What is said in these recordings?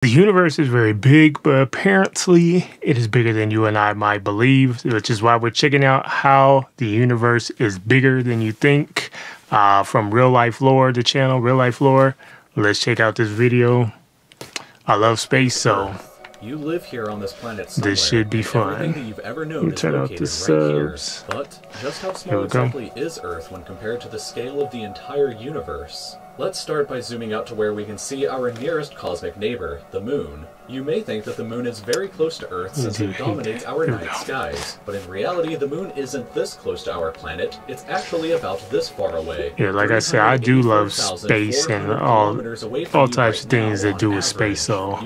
The universe is very big, but apparently it is bigger than you and I might believe, which is why we're checking out how the universe is bigger than you think from RealLifeLore, the channel RealLifeLore. Let's check out this video. I love space, so you live here on this planet somewhere. This should be fun. Everything that you've ever known is turn out located the right here. subs. But just how small exactly is Earth when compared to the scale of the entire universe? Let's start by zooming out to where we can see our nearest cosmic neighbor, the Moon. You may think that the Moon is very close to Earth since it dominates our night skies, but in reality the Moon isn't this close to our planet, it's actually about this far away. Yeah, like I said, I do love space and all types of things that do with space, so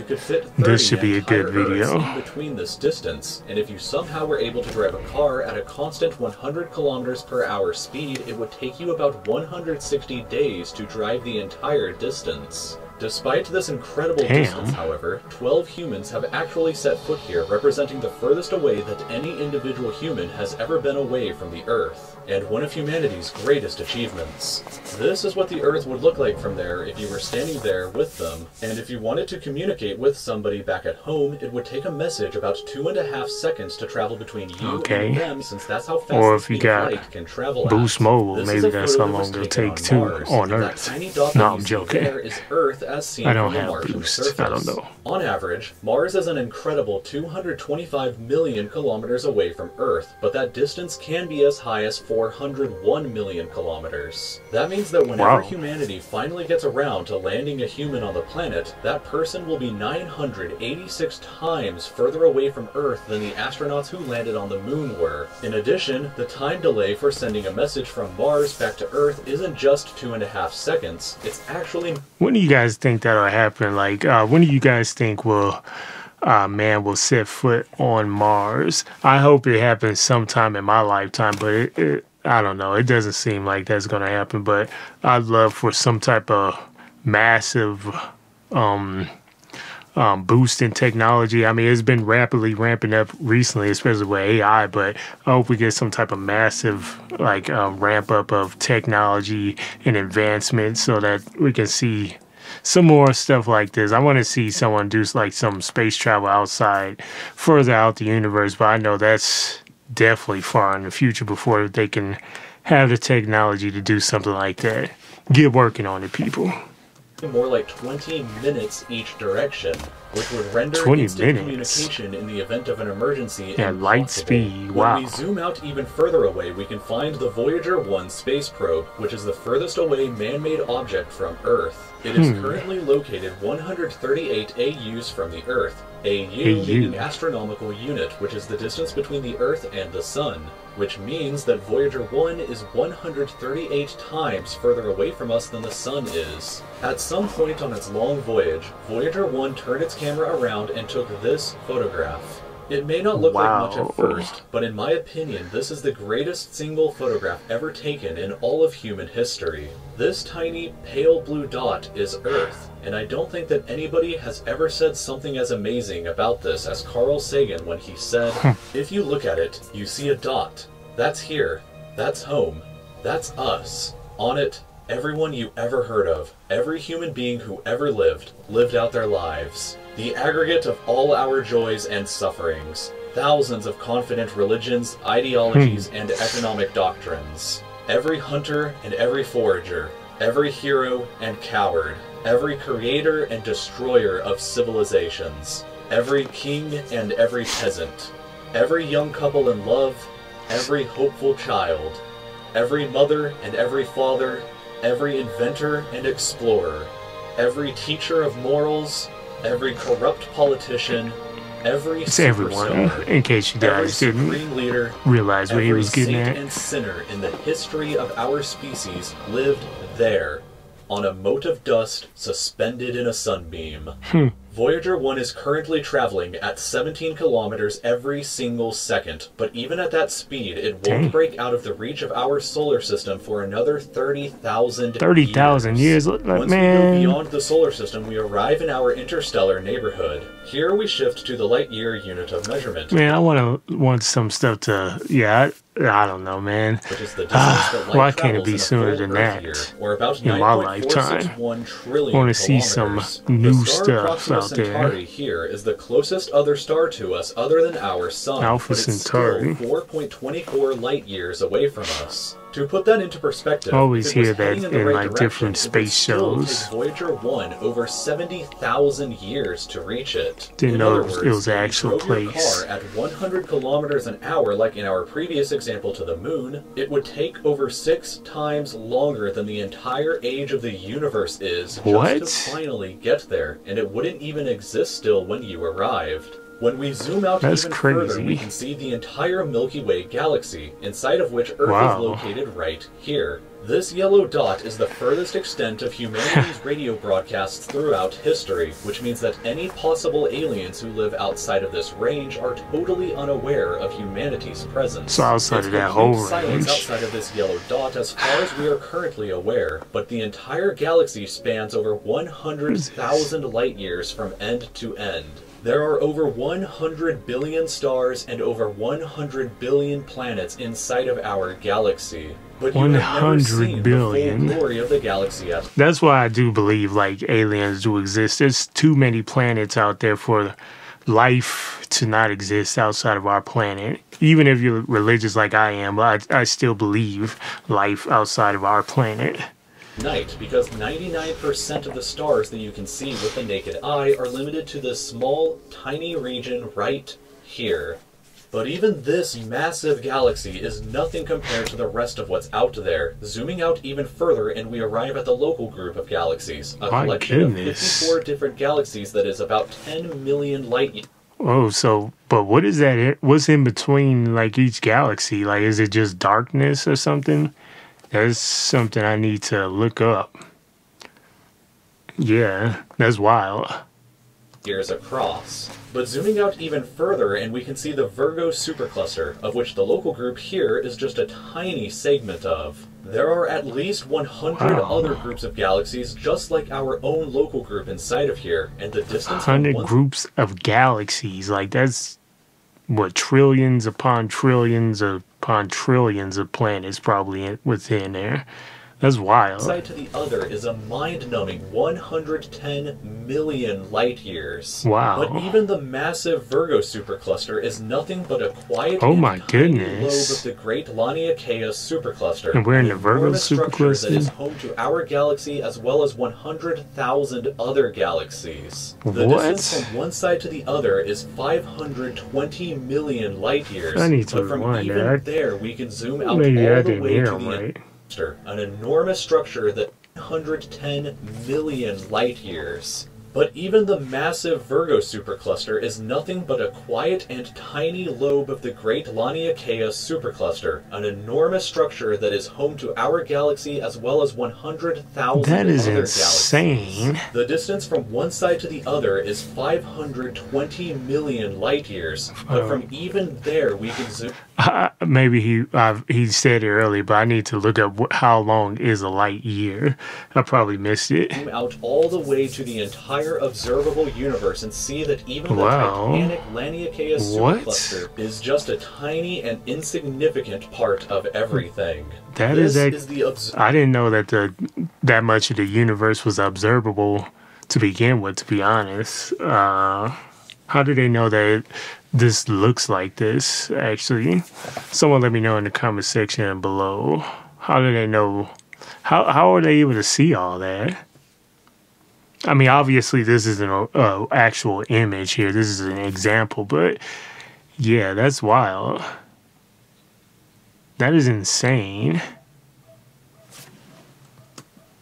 this should be a good video. In between this distance, and if you somehow were able to drive a car at a constant 100 kilometers per hour speed, it would take you about 160 days to drive the entire distance. Despite this incredible distance, however, 12 humans have actually set foot here, representing the furthest away that any individual human has ever been away from the Earth, and one of humanity's greatest achievements. This is what the Earth would look like from there if you were standing there with them, and if you wanted to communicate with somebody back at home, it would take a message about 2.5 seconds to travel between you and them, since that's how fast or if you got light can travel boost mobile, maybe that's how long it'll take too on Earth. No, I'm joking. Is Earth as seen I don't from the have Martian boost. surface. I don't know. On average, Mars is an incredible 225 million kilometers away from Earth, but that distance can be as high as 401 million kilometers. That means that whenever humanity finally gets around to landing a human on the planet, that person will be 986 times further away from Earth than the astronauts who landed on the Moon were. In addition, the time delay for sending a message from Mars back to Earth isn't just 2.5 seconds, it's actually... When do you guys think that'll happen? Like, when do you guys think man will set foot on Mars? I hope it happens sometime in my lifetime, but I don't know. It doesn't seem like that's going to happen, but I'd love for some type of massive boost in technology. I mean, it's been rapidly ramping up recently, especially with AI, but I hope we get some type of massive ramp up of technology and advancement so that we can see some more stuff like this. I want to see someone do like some space travel outside, further out the universe, but I know that's definitely far in the future before they can have the technology to do something like that. Get working on it, people. More like 20 minutes each direction, which would render instant communication in the event of an emergency at light speed. Wow. When we zoom out even further away, we can find the Voyager 1 space probe, which is the furthest away man-made object from Earth. It is currently located 138 AUs from the Earth. AU meaning astronomical unit, which is the distance between the Earth and the Sun, which means that Voyager 1 is 138 times further away from us than the Sun is. At some point on its long voyage, Voyager 1 turned its camera around and took this photograph. It may not look like much at first, but in my opinion, this is the greatest single photograph ever taken in all of human history. This tiny, pale blue dot is Earth, and I don't think that anybody has ever said something as amazing about this as Carl Sagan when he said, if you look at it, you see a dot. That's here. That's home. That's us. On it, everyone you ever heard of, every human being who ever lived out their lives. The aggregate of all our joys and sufferings. Thousands of confident religions, ideologies, and economic doctrines. Every hunter and every forager. Every hero and coward. Every creator and destroyer of civilizations. Every king and every peasant. Every young couple in love. Every hopeful child. Every mother and every father. Every inventor and explorer. Every teacher of morals. Every corrupt politician, every superstar, in case you guys didn't realize what he was getting at. Every saint and sinner in the history of our species lived there, on a mote of dust suspended in a sunbeam. Voyager 1 is currently traveling at 17 kilometers every single second, but even at that speed, it won't break out of the reach of our solar system for another 30,000 years. Look like, Once we go beyond the solar system, we arrive in our interstellar neighborhood. Here we shift to the light year unit of measurement. Man, I want some stuff to, I don't know, man. Which is the distance that light Why can't it travels be in a sooner full than Earth year, that? or about In my lifetime. 9.461 trillion I want to see some kilometers. new The star stuff Proxima out there. Centauri here is the closest other star to us other than our sun, Alpha but it's Centauri. still 4.24 light years away from us. To put that into perspective, I always if it was hear that heading the in right like direction, different it would space still shows. take Voyager 1 over 70,000 years to reach it. Didn't In know other it words, was if you actual drove your place. car at 100 kilometers an hour, like in our previous example to the moon, it would take over 6 times longer than the entire age of the universe is What? just to finally get there, and it wouldn't even exist still when you arrived. When we zoom out That's even crazy. further, we can see the entire Milky Way galaxy, inside of which Earth Wow. is located right here. This yellow dot is the furthest extent of humanity's radio broadcasts throughout history, which means that any possible aliens who live outside of this range are totally unaware of humanity's presence. So outside It's of that complete whole silence range. outside of this yellow dot as far as we are currently aware, but the entire galaxy spans over 100,000 light years from end to end. There are over 100 billion stars and over 100 billion planets inside of our galaxy. But you have never 100 seen billion. the full glory of the galaxy yet. That's why I do believe like aliens do exist. There's too many planets out there for life to not exist outside of our planet. Even if you're religious like I am, I still believe life outside of our planet. Night, because 99% of the stars that you can see with the naked eye are limited to this small, tiny region right here. But even this massive galaxy is nothing compared to the rest of what's out there. Zooming out even further and we arrive at the local group of galaxies. A My collection of goodness. 54 different galaxies that is about 10 million light years. Oh, so, but what is that? What's in between like each galaxy? Like, is it just darkness or something? That's something I need to look up. Yeah, that's wild. Years across. But zooming out even further and we can see the Virgo supercluster, of which the local group here is just a tiny segment of. There are at least 100 Wow. other groups of galaxies just like our own local group inside of here, and the distance from 100 one groups of galaxies. Like, that's what, trillions upon trillions upon trillions of planets probably within there. That's wild. side to the other is a mind-numbing 110 million light years. Wow. But even the massive Virgo supercluster is nothing but a quiet Oh and my tiny goodness. lobe of the Great Laniakea supercluster. And we're in an the Virgo enormous structure that is supercluster? home to our galaxy as well as 100,000 other galaxies. The What? distance from one side to the other is 520 million light years. I need to but from rewind even that. there, we can zoom out Maybe I all the didn't way hear to him the right. an enormous structure that 110 million light years. But even the massive Virgo supercluster is nothing but a quiet and tiny lobe of the Great Laniakea supercluster, an enormous structure that is home to our galaxy as well as 100,000 That is other insane. galaxies. The distance from one side to the other is 520 million light years, but from even there we can zoom Maybe he said it earlier, but I need to look up how long is a light year. I probably missed it. out all the way to the entire observable universe and see that even the Wow. titanic Laniakea What? supercluster is just a tiny and insignificant part of everything. That this is the I didn't know that that much of the universe was observable to begin with, to be honest. How do they know that this looks like this, actually? Someone let me know in the comment section below. How do they know? How are they able to see all that? I mean, obviously, this isn't an actual image here. This is an example, but yeah, that's wild. That is insane.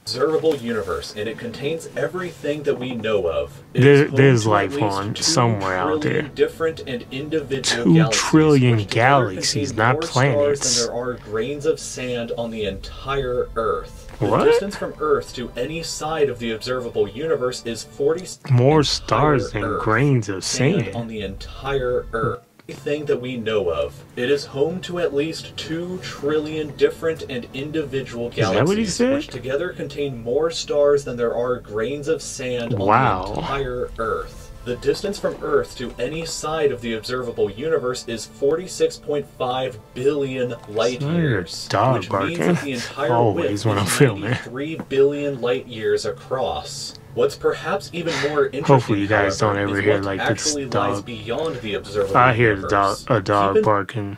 observable universe, and it contains everything that we know of. It is home There's to at life least on 2 somewhere out trillion there. different and individual 2 galaxies, trillion which together galaxies, contain not more planets. stars than there are grains of sand on the entire Earth. The What? distance from Earth to any side of the observable universe is 40 More stars entire than Earth. grains of sand. On the entire Earth. Everything that we know of. It is home to at least 2 trillion different and individual galaxies, that what he said? which together contain more stars than there are grains of sand Wow. on the entire Earth. The distance from Earth to any side of the observable universe is 46.5 billion light years, which means that the entire width is 93 billion light years across. What's perhaps even more interesting, hopefully you guys don't ever hear what like actually this lies dog. beyond the observable I hear universe. a dog barking.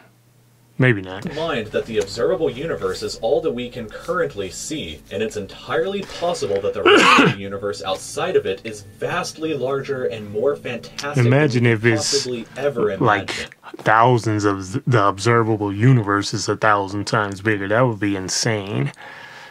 Maybe not. Keep in mind that the observable universe is all that we can currently see, and it's entirely possible that the rest of the universe outside of it is vastly larger and more fantastic Imagine if it's possibly ever imagined. like thousands of the observable universe is 1,000 times bigger. That would be insane.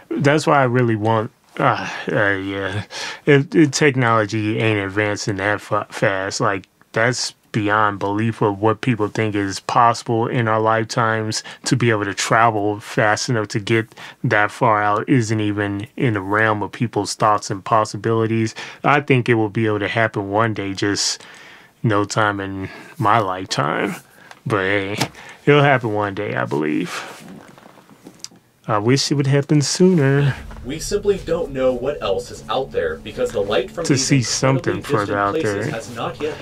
That's why I really want. Yeah, if technology ain't advancing that fast, like that's beyond belief of what people think is possible in our lifetimes. To be able to travel fast enough to get that far out isn't even in the realm of people's thoughts and possibilities. I think it will be able to happen one day, just no time in my lifetime. But hey, it'll happen one day, I believe. I wish it would happen sooner. We simply don't know what else is out there because the light from to these see something further out there. has not yet.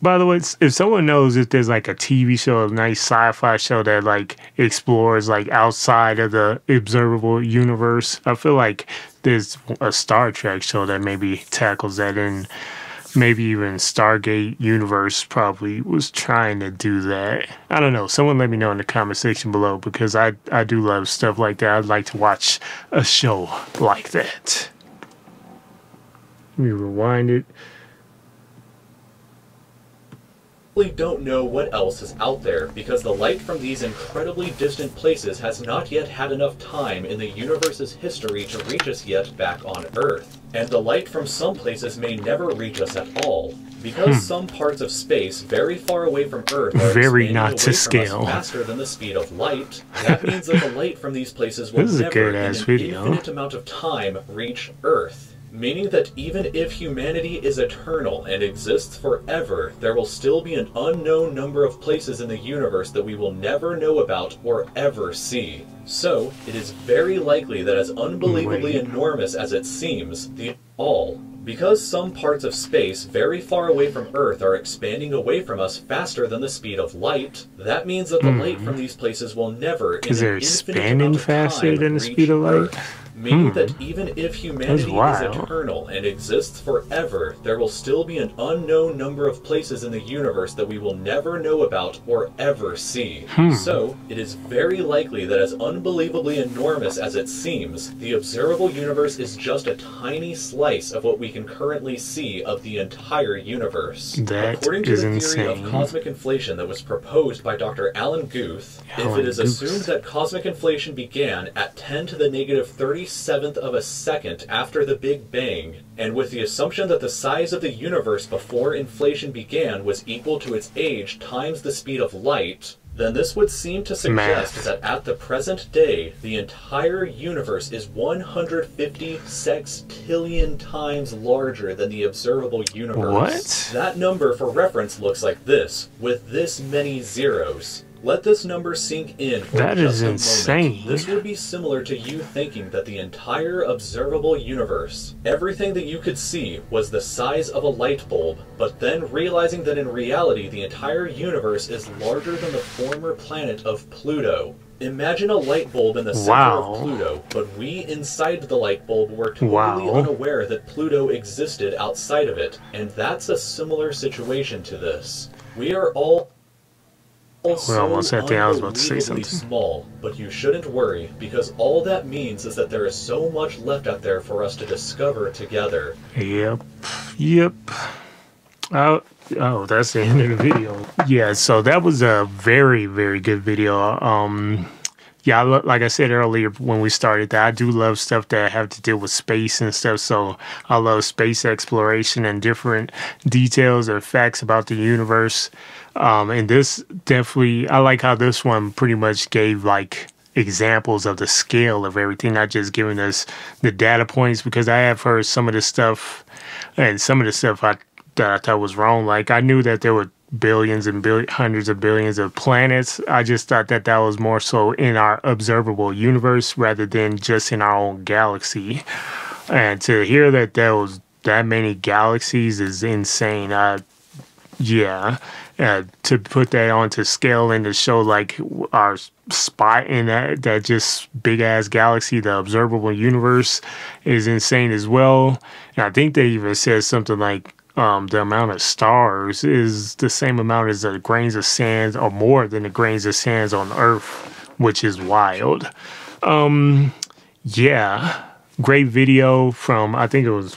By the way, if someone knows if there's like a TV show, a nice sci-fi show that like explores like outside of the observable universe, I feel like there's a Star Trek show that maybe tackles that, and maybe even Stargate Universe probably was trying to do that. I don't know. Someone let me know in the comment section below because I do love stuff like that. I'd like to watch a show like that. Let me rewind it. We don't know what else is out there because the light from these incredibly distant places has not yet had enough time in the universe's history to reach us yet back on Earth. And the light from some places may never reach us at all. Because some parts of space very far away from Earth are very expanding not away to from us scale faster than the speed of light, that means that the light from these places will never, in an infinite amount of time, reach Earth. Meaning that even if humanity is eternal and exists forever, there will still be an unknown number of places in the universe that we will never know about or ever see. So, it is very likely that as unbelievably enormous as it seems, because some parts of space very far away from Earth are expanding away from us faster than the speed of light, that means that the light from these places will never, in an infinite amount of time, than the speed of light? Earth. Meaning that even if humanity is eternal and exists forever, there will still be an unknown number of places in the universe that we will never know about or ever see. So, it is very likely that as unbelievably enormous as it seems, the observable universe is just a tiny slice of what we can currently see of the entire universe. According to the theory of cosmic inflation that was proposed by Dr. Alan Guth, if it is assumed that cosmic inflation began at 10 to the negative 37th of a second after the Big Bang, and with the assumption that the size of the universe before inflation began was equal to its age times the speed of light, then this would seem to suggest that at the present day, the entire universe is 150 sextillion times larger than the observable universe. What? That number for reference looks like this, with this many zeros. Let this number sink in for just a moment. This would be similar to you thinking that the entire observable universe, everything that you could see, was the size of a light bulb, but then realizing that in reality the entire universe is larger than the former planet of Pluto. Imagine a light bulb in the center of Pluto, but we inside the light bulb were totally unaware that Pluto existed outside of it, and that's a similar situation to this. We are all we're almost at the end. I was about to say something. Small, but you shouldn't worry, because all that means is that there is so much left out there for us to discover together. Yep. Oh, that's the end of the video. Yeah, so that was a very, very good video. Yeah, like I said earlier when we started, that I do love stuff that have to deal with space and stuff. So I love space exploration and different details or facts about the universe. And this definitely, I like how this one pretty much gave like examples of the scale of everything, not just giving us the data points, because I have heard some of the stuff and some of the stuff that I thought was wrong. Like I knew that there were billions and hundreds of billions of planets. I just thought that that was more so in our observable universe rather than just in our own galaxy. And to hear that that was that many galaxies is insane. Yeah, to put that onto scale and to show like our spot in that just big ass galaxy, the observable universe, is insane as well. And I think they even said something like the amount of stars is the same amount as the grains of sand, or more than the grains of sand on Earth, which is wild. Yeah, great video from, I think it was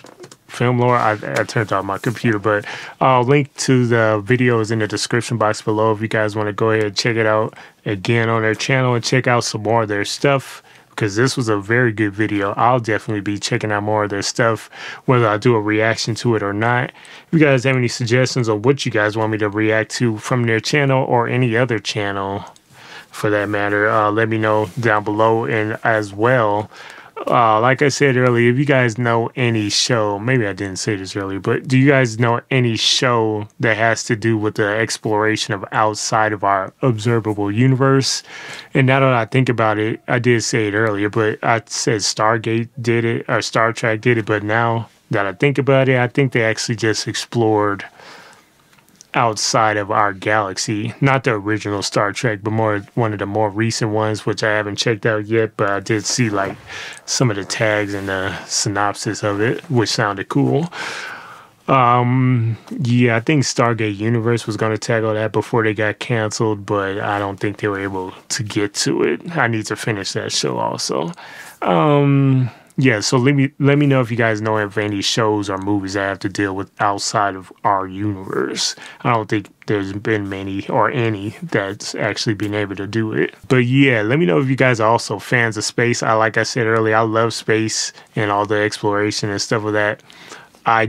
RealLifeLore. I turned off my computer, but I'll link to the videos in the description box below if you guys want to go ahead and check it out again on their channel and check out some more of their stuff, because this was a very good video. I'll definitely be checking out more of their stuff, whether I do a reaction to it or not. If you guys have any suggestions on what you guys want me to react to from their channel or any other channel for that matter, let me know down below. And as well, like I said earlier, if you guys know any show, maybe I didn't say this earlier, but do you guys know any show that has to do with the exploration of outside of our observable universe? And now that I think about it, I did say it earlier, but I said Stargate did it, or Star Trek did it, but now that I think about it, I think they actually just explored outside of our galaxy. Not the original Star Trek, but more one of the more recent ones, which I haven't checked out yet, but I did see like some of the tags and the synopsis of it, which sounded cool. Yeah, I think Stargate Universe was going to tackle that before they got canceled, but I don't think they were able to get to it. I need to finish that show also. Yeah, so let me know if you guys know of any shows or movies that have to deal with outside of our universe. I don't think there's been many or any that's actually been able to do it. But yeah, let me know if you guys are also fans of space. Like I said earlier, I love space and all the exploration and stuff with that. I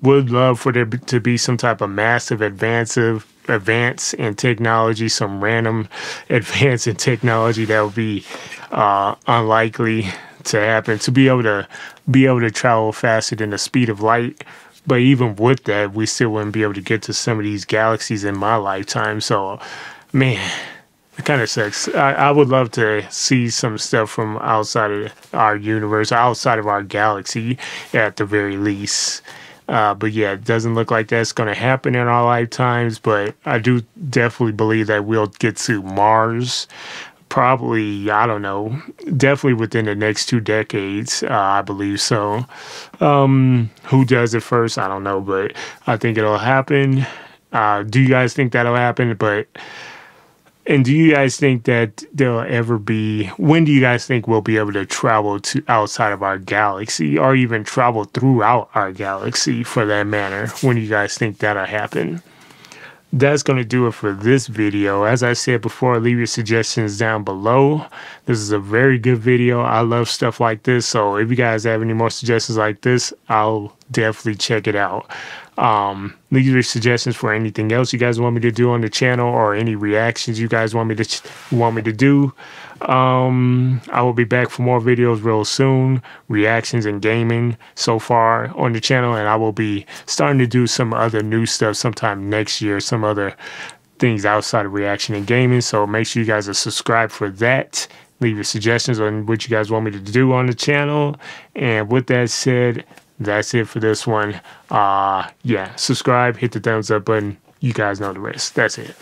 would love for there to be some type of massive advance in technology, some random advance in technology that would be unlikely to happen, to be able to travel faster than the speed of light. But even with that, we still wouldn't be able to get to some of these galaxies in my lifetime. So, man, it kind of sucks. I would love to see some stuff from outside of our universe, outside of our galaxy, at the very least. But yeah, it doesn't look like that's going to happen in our lifetimes. But I do definitely believe that we'll get to Mars. Probably, I don't know, definitely within the next 2 decades, I believe so. Who does it first? I don't know, but I think it'll happen. Do you guys think that'll happen? And do you guys think that there'll ever be, when do you guys think we'll be able to travel to outside of our galaxy, or even travel throughout our galaxy for that matter? When do you guys think that'll happen? That's going to do it for this video. As I said before, leave your suggestions down below. This is a very good video. I love stuff like this. So if you guys have any more suggestions like this, I'll definitely check it out. Leave your suggestions for anything else you guys want me to do on the channel, or any reactions you guys want me to do. I will be back for more videos real soon, reactions and gaming so far on the channel, and I will be starting to do some other new stuff sometime next year, some other things outside of reaction and gaming. So make sure you guys are subscribed for that. Leave your suggestions on what you guys want me to do on the channel. And with that said, that's it for this one. Yeah, subscribe, hit the thumbs up button. You guys know the rest. That's it.